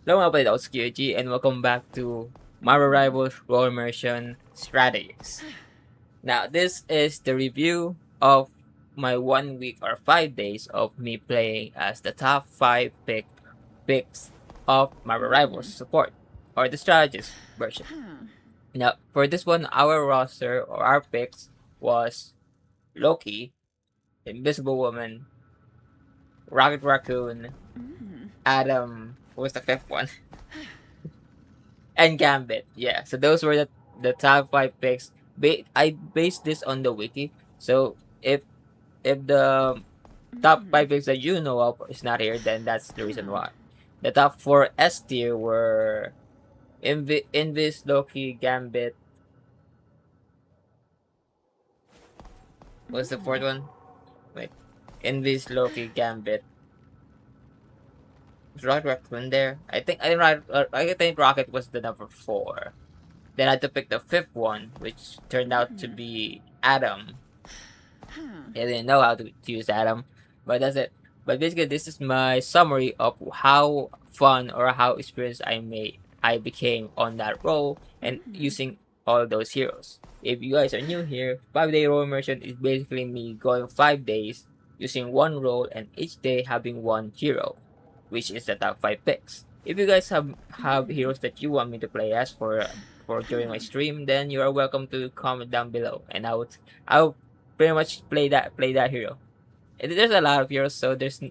Hello mga kapatid, ako si QG and welcome back to Marvel Rivals Role Immersion Strategist. Now, this is the review of my 1 week or 5 days of me playing as the top 5 picks of Marvel Rivals support, or the Strategist version. Now, for this one, our roster or our picks was Loki, Invisible Woman, Raccoon, Adam, what was the fifth one? And Gambit. Yeah, so those were the top 5 picks. I based this on the wiki. So if the top 5 picks that you know of is not here, then that's the reason why. The top 4 S tier were Invis, Loki, Gambit. What's the fourth one? Wait, Invis, Loki, Gambit. Was Raccoon there? I think Rocket was the number 4. Then I had to pick the fifth one, which turned out to be Adam. I didn't know how to use Adam, but that's it. But basically, this is my summary of how fun or how experienced I became on that role and using all those heroes. If you guys are new here, 5-day role immersion is basically me going 5 days using one role and each day having one hero, which is the top 5 picks. If you guys have heroes that you want me to play as for during my stream, then you are welcome to comment down below, and I will pretty much play that hero. And there's a lot of heroes, so there's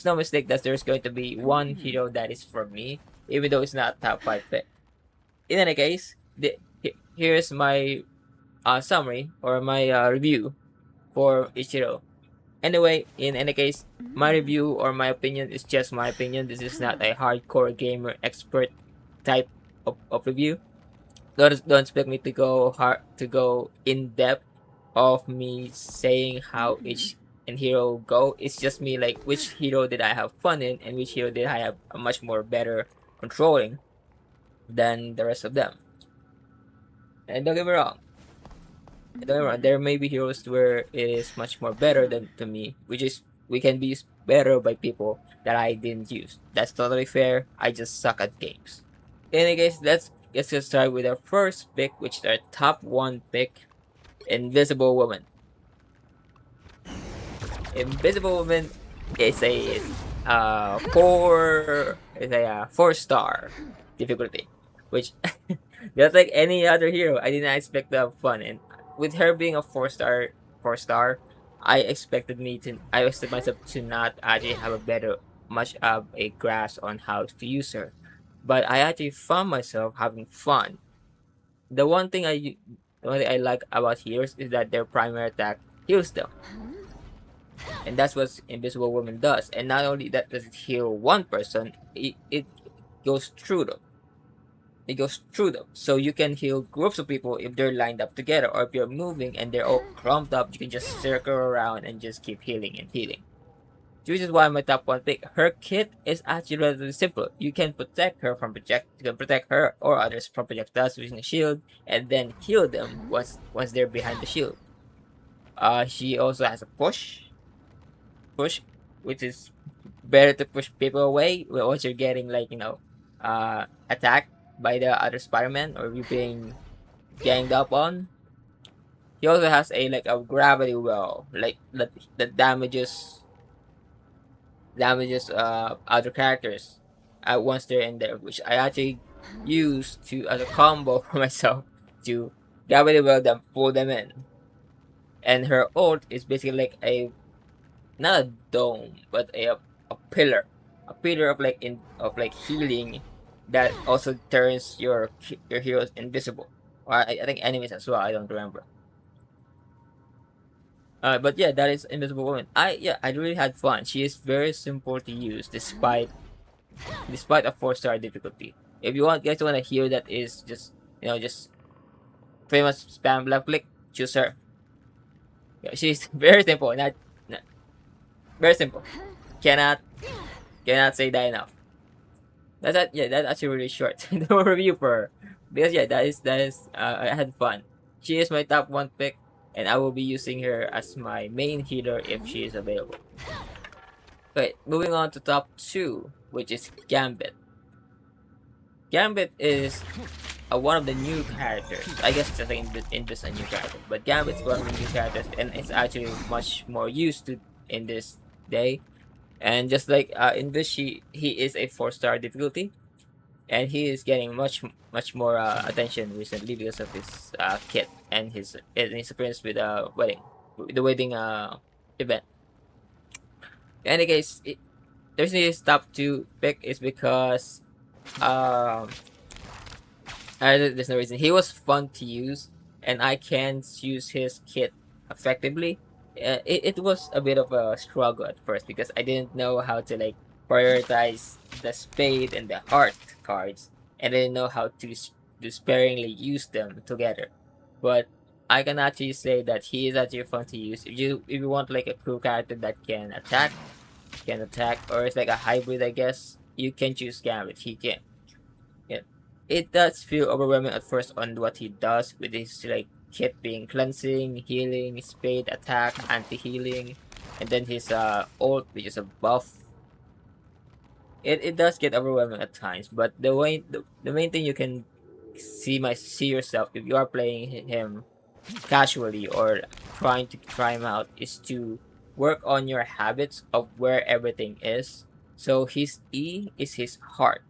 no mistake that there's going to be one hero that is for me, even though it's not top 5 pick. In any case, here's my summary or my review for each hero. Anyway, in any case, my review or my opinion is just my opinion. This is not a hardcore gamer expert type of review. Don't expect me to go in depth of me saying how each hero go. It's just me like which hero did I have fun in and which hero did I have a much more better controlling than the rest of them. And don't get me wrong, there may be heroes where it is much more better than to me, which is we can be used better by people that I didn't use. That's totally fair. I just suck at games. In any case, let's get started with our first pick, which is our top 1 pick, Invisible Woman. Invisible Woman is a 4-star difficulty, which just like any other hero, I didn't expect to have fun. And with her being a 4-star, I expected myself to not actually have much of a grasp on how to use her, but I actually found myself having fun. The one thing I like about heroes is that their primary attack heals them, and that's what Invisible Woman does. And not only that does it heal one person, it goes through them. So you can heal groups of people if they're lined up together, or if you're moving and they're all clumped up, you can just circle around and just keep healing and healing. Which is why my top 1 pick. Her kit is actually relatively simple. You can protect her or others from projectiles using a shield, and then heal them once they're behind the shield. She also has a push, which is better to push people away once you're getting attacked by the other Spider-Man or you being ganged up on. He also has a gravity well, that damages other characters once they're in there, which I actually use as a combo for myself to gravity well them, pull them in. And her ult is basically like not a dome, but a pillar of healing that also turns your heroes invisible, or I think enemies as well. I don't remember. But yeah, that is Invisible Woman. I really had fun. She is very simple to use despite a 4-star difficulty. If you guys want a hero that is just pretty much spam left click, choose her. Yeah, she's very simple. Not very simple. Cannot say that enough. That's actually really short. No review for her. Because yeah, that is I had fun. She is my top 1 pick, and I will be using her as my main healer if she is available. Okay, moving on to top 2, which is Gambit. Gambit is one of the new characters. I guess it's in just a new character, but Gambit's one of the new characters, and it's actually much more used to in this day. And just like in this, he is a 4-star difficulty, and he is getting much more attention recently because of his kit and his appearance with the wedding event. In any case, the reason he's top 2 pick is because um there's no reason. He was fun to use, and I can use his kit effectively. It was a bit of a struggle at first because I didn't know how to like prioritize the spade and the heart cards, and I didn't know how to sparingly use them together. But I can actually say that he is actually fun to use. If you want like a cool character that can attack, or it's like a hybrid, I guess you can choose Gambit. He can. Yeah. It does feel overwhelming at first on what he does with his like kit being cleansing, healing, spade, attack, anti-healing, and then his ult, which is a buff. It does get overwhelming at times, but the main thing you can see yourself if you are playing him casually or trying to try him out is to work on your habits of where everything is. So his E is his heart.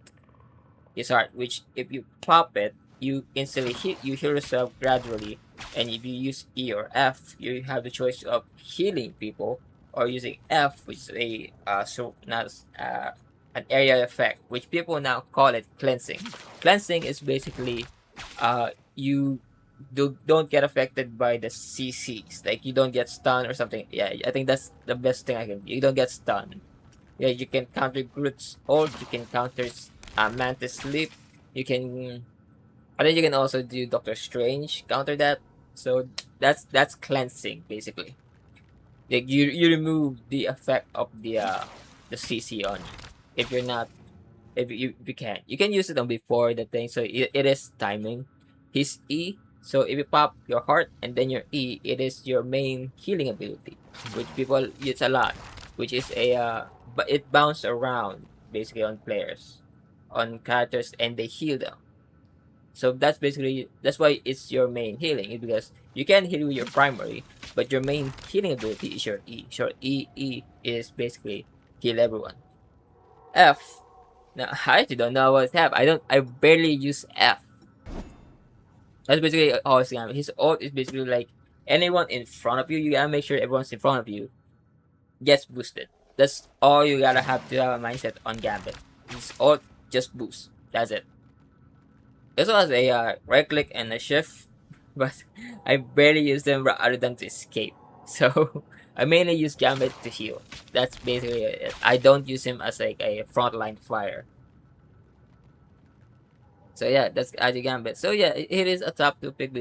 His heart, which if you pop it, you instantly heal yourself gradually. And if you use E or F, you have the choice of healing people or using F, which is a not an area effect, which people now call it cleansing. Cleansing is basically you don't get affected by the CCs, like you don't get stunned or something. Yeah, I think that's the best thing I can. You don't get stunned. Yeah, you can counter Groot's ult, you can counter Mantis Sleep, you can, I think you can also do Doctor Strange, counter that. So that's cleansing basically. Like you remove the effect of the CC on you. If you're not, if you can, you can use it on before the thing. So it is timing. His E. So if you pop your heart and then your E, it is your main healing ability, which people use a lot, which is but it bounces around basically on players, on characters, and they heal them. So that's why it's your main healing, because you can heal with your primary, but your main healing ability is your E. So E is basically heal everyone. F. Now I actually don't know what F. I barely use F. That's basically all it's gonna be. His ult is basically like anyone in front of you, you gotta make sure everyone's in front of you gets boosted. That's all you gotta have to have a mindset on Gambit. His ult just boost. That's it. This was a right click and a shift, but I barely use them other than to escape. So I mainly use Gambit to heal. That's basically it. I don't use him as like a frontline flyer. So yeah, that's actually Gambit. So yeah, it is a top 2 pick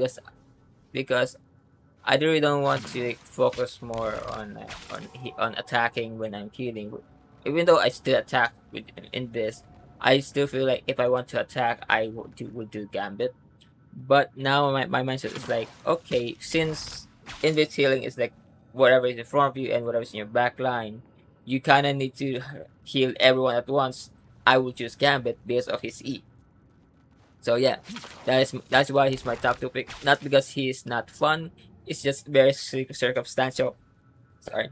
because I really don't want to like, focus more on attacking when I'm healing. Even though I still attack in this, I still feel like if I want to attack, I would do Gambit. But now my mindset is like, okay, since in this healing is like whatever is in front of you and whatever is in your back line, you kind of need to heal everyone at once. I will choose Gambit because of his E. So yeah, that's why he's my top 2 pick. Not because he is not fun. It's just very circumstantial. Sorry,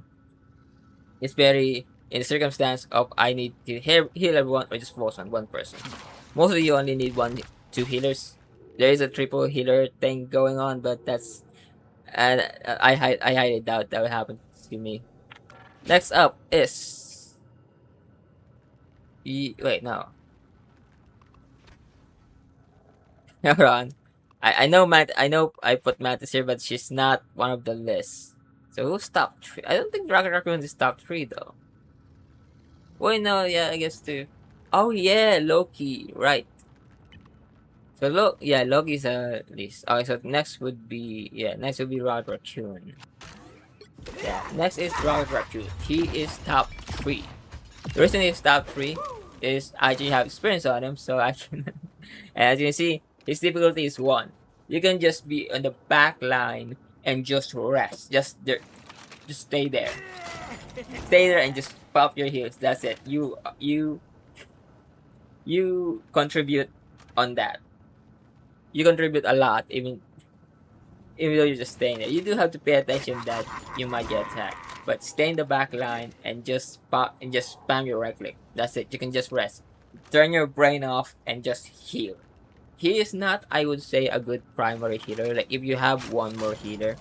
it's very in the circumstance of I need to heal everyone or just focus on one person. Mostly you only need 2 healers. There is a triple healer thing going on, but that's and I highly doubt that will happen to me. Next up is wait, no. Hold on. I know I put Mantis here, but she's not one of the list. So who's top 3? I don't think Raccoon is top 3 though. Wait, no, yeah, I guess 2. Oh yeah, Loki, right. So Loki's list. Okay, so next would be Raccoon. Yeah, next is Raccoon. He is top 3. The reason he's top 3 is I actually have experience on him, so I can and as you can see, his difficulty is 1. You can just be on the back line and just rest. Just stay there. Stay there and just pop your heals. That's it. You contribute on that. You contribute a lot, even though you're just staying there. You do have to pay attention that you might get attacked. But stay in the back line and just spam your right click. That's it. You can just rest. Turn your brain off and just heal. He is not, I would say, a good primary healer. Like if you have one more healer,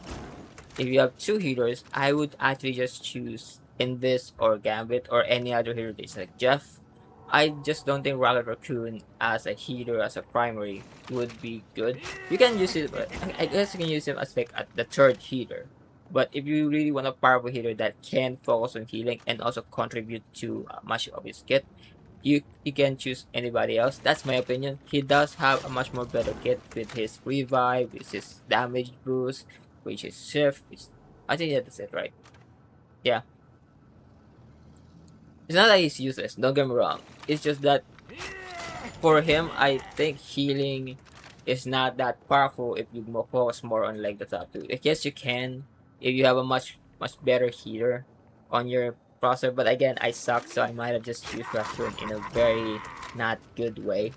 if you have two healers, I would actually just choose in this or Gambit or any other hero base like Jeff. I just don't think Rocket Raccoon as a healer, as a primary, would be good. You can use it, but I guess you can use him as like the third healer. But if you really want a powerful healer that can focus on healing and also contribute to much of his kit, you can choose anybody else. That's my opinion. He does have a much more better kit with his revive, with his damage boost, with his shift. I think that's it, right? Yeah. It's not that he's useless. Don't get me wrong. It's just that for him, I think healing is not that powerful if you focus more on like the top two. I guess you can if you have a much better healer on your roster. But again, I suck, so I might have just used Raccoon in a very not good way.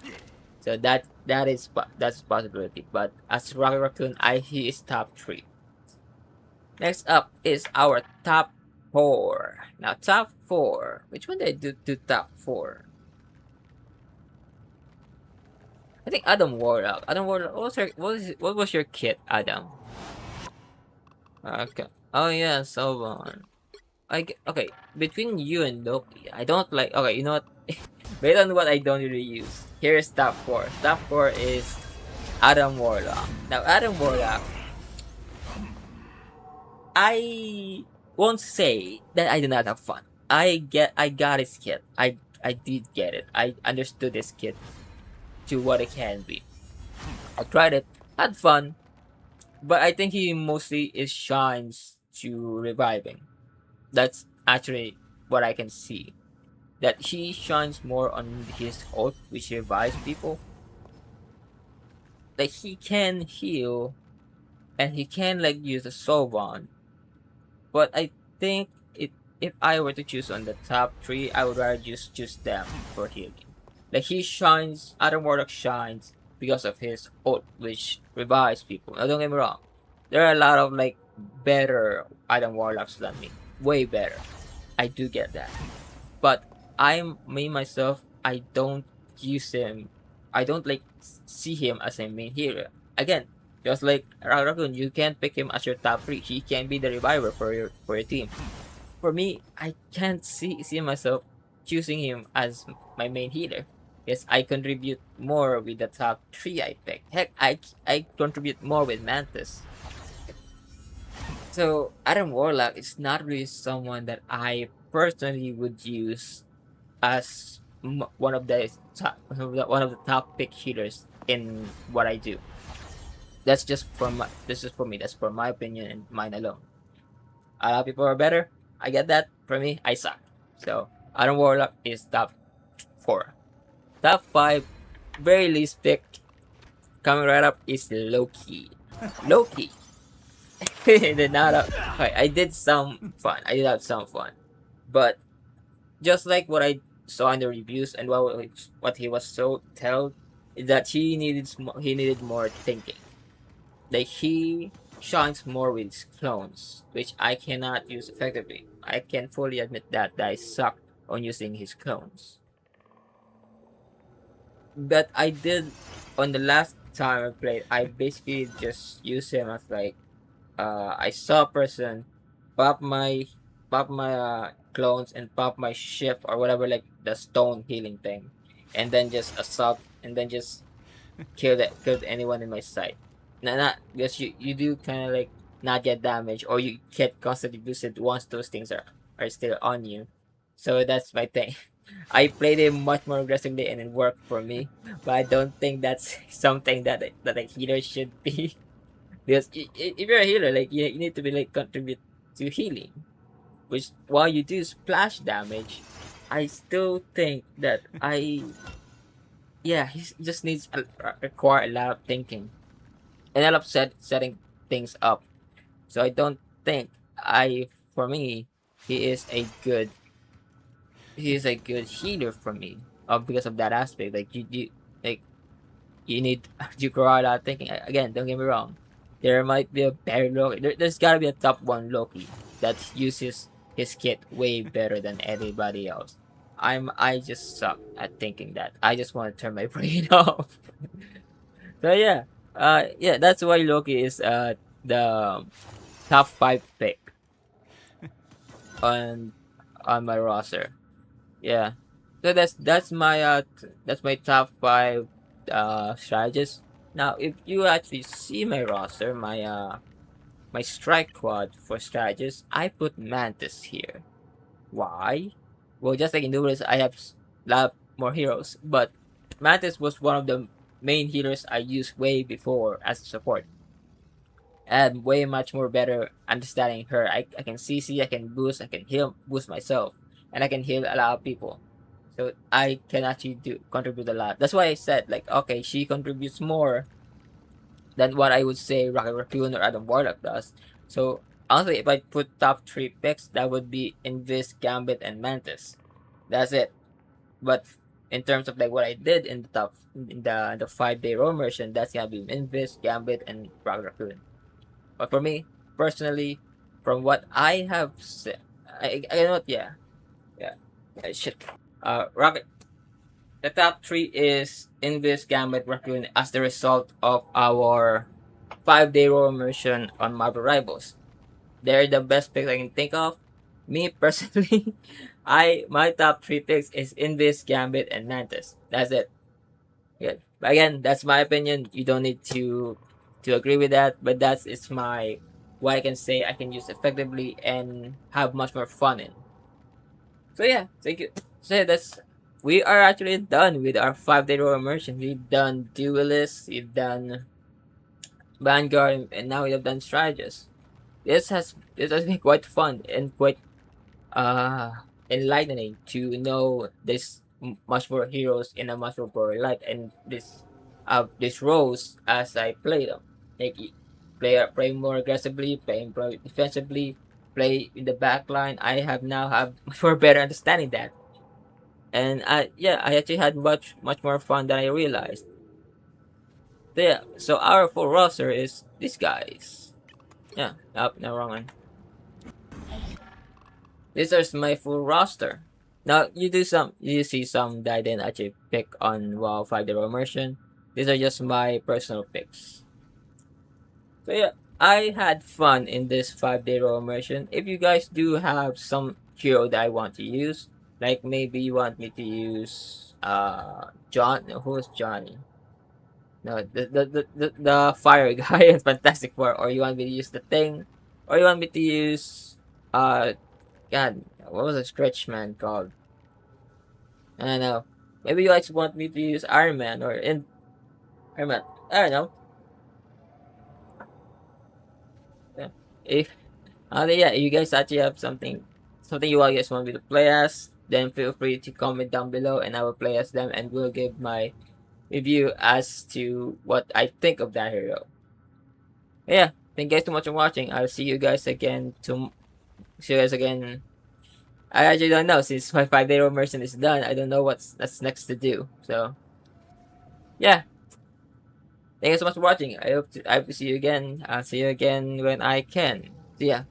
So that's a possibility. But as Rocket Raccoon, he is top 3. Next up is our top 4. Now top 4. Which one did I do top 4? I think Adam Warlock. Adam Warlock. What was your kit, Adam? Okay. Oh yeah, Soban. Okay. Between you and Loki, I don't like. Okay, you know what? Based on what I don't really use, here's top 4. Top 4 is Adam Warlock. Now Adam Warlock, I won't say that I did not have fun. I got his kit. I did get it. I understood this kit to what it can be. I tried it, had fun, but I think he mostly is shines to reviving. That's actually what I can see. That he shines more on his ult, which revives people. Like he can heal and he can like use a soul bond. But I think if I were to choose on the top 3, I would rather just choose them for healing. Like he shines, Adam Warlock shines because of his ult, which revives people. Now don't get me wrong, there are a lot of like better Adam Warlocks than me, way better. I do get that, but me myself, I don't use him. I don't like see him as a main hero. Again, just like Raccoon, you can't pick him as your top 3. He can be the reviver for your team. For me, I can't see myself choosing him as my main healer. Yes, I contribute more with the top 3 I pick. Heck, I contribute more with Mantis. So Adam Warlock is not really someone that I personally would use as one of the top pick healers in what I do. That's just this is for me. That's for my opinion and mine alone. A lot of people are better. I get that. For me, I suck. So Adam Warlock is top 4. Top 5, very least picked. Coming right up is Loki. Loki. did not have, okay, I did some fun. I did have some fun, but just like what I saw in the reviews and what he was so told is that he needed more thinking. Like he shines more with his clones, which I cannot use effectively. I can fully admit that I suck on using his clones. But I did on the last time I played. I basically just used him as like I saw a person pop my clones and pop my shift or whatever, like the stone healing thing, and then just assault and then just killed anyone in my sight. Not because you do kind of like not get damage or you get constantly boosted once those things are still on you. So that's my thing. I played it much more aggressively and it worked for me, but I don't think that's something that a healer should be. Because if you're a healer, like you need to be like contribute to healing, which while you do splash damage, I still think that he just needs require a lot of thinking and a lot of setting things up. So I don't think for me he is a good healer for me. Because of that aspect, like you like you need to go out thinking. Again, don't get me wrong. There might be a better Loki. There's gotta be a top one Loki that uses his kit way better than anybody else. I just suck at thinking that. I just want to turn my brain off. So yeah, yeah, that's why Loki is the top 5 pick on my roster. Yeah. So that's my top 5 strategists. Now, if you actually see my roster, my strike quad for strategists, I put Mantis here. Why? Well, just like in Duelist, I have lot more heroes, but Mantis was one of the main healers I used way before as a support. And way much more better understanding her. I can CC, I can boost, I can heal, boost myself, and I can heal a lot of people. So I can actually contribute a lot. That's why I said like, okay, she contributes more than what I would say Rocket Raccoon or Adam Warlock does. So honestly, if I put top 3 picks, that would be Invis, Gambit, and Mantis. That's it. But in terms of like what I did in the top in the 5-day Role Immersion, that's gonna be Invis, Gambit, and Rocket Raccoon. But for me, personally, from what I have said, I know what, yeah, shit. Rocket. The top 3 is Invis, Gambit, Raccoon as the result of our 5-day Role Immersion on Marvel Rivals. They're the best picks I can think of. Me personally, my top 3 picks is Invis, Gambit, and Mantis. That's it. Yeah. But again, that's my opinion. You don't need to agree with that, but that's it's my what I can say I can use effectively and have much more fun in. So yeah, thank you. So yeah, that's we are actually done with our 5-day Role Immersion. We've done Duelist, we've done Vanguard, and now we have done Strategist. This has been quite fun and quite enlightening to know this much more heroes in a much more light and these roles as I play them. Like play more aggressively, play more defensively, play in the back line. I have now have for better understanding that. And I actually had much more fun than I realized. So yeah, so our full roster is these guys. Yeah, no wrong one. This is my full roster. Now you see some that I didn't actually pick on WoW 5 Zero Immersion. These are just my personal picks. So yeah, I had fun in this 5-day Role Immersion. If you guys do have some hero that I want to use, like maybe you want me to use John. No, who is Johnny? No, the fire guy in Fantastic Four, or you want me to use the Thing, or you want me to use God, what was the stretch man called? I don't know. Maybe you guys want me to use Iron Man or in Iron Man. I don't know. Yeah. If yeah, you guys actually have something you guys want me to play as, then feel free to comment down below and I will play as them and will give my review as to what I think of that hero. Yeah, thank you guys so much for watching. I'll see you guys again see you guys again. I actually don't know since my 5-day immersion is done. I don't know that's next to do. So yeah, thank you so much for watching. I hope to see you again. I'll see you again when I can. See ya.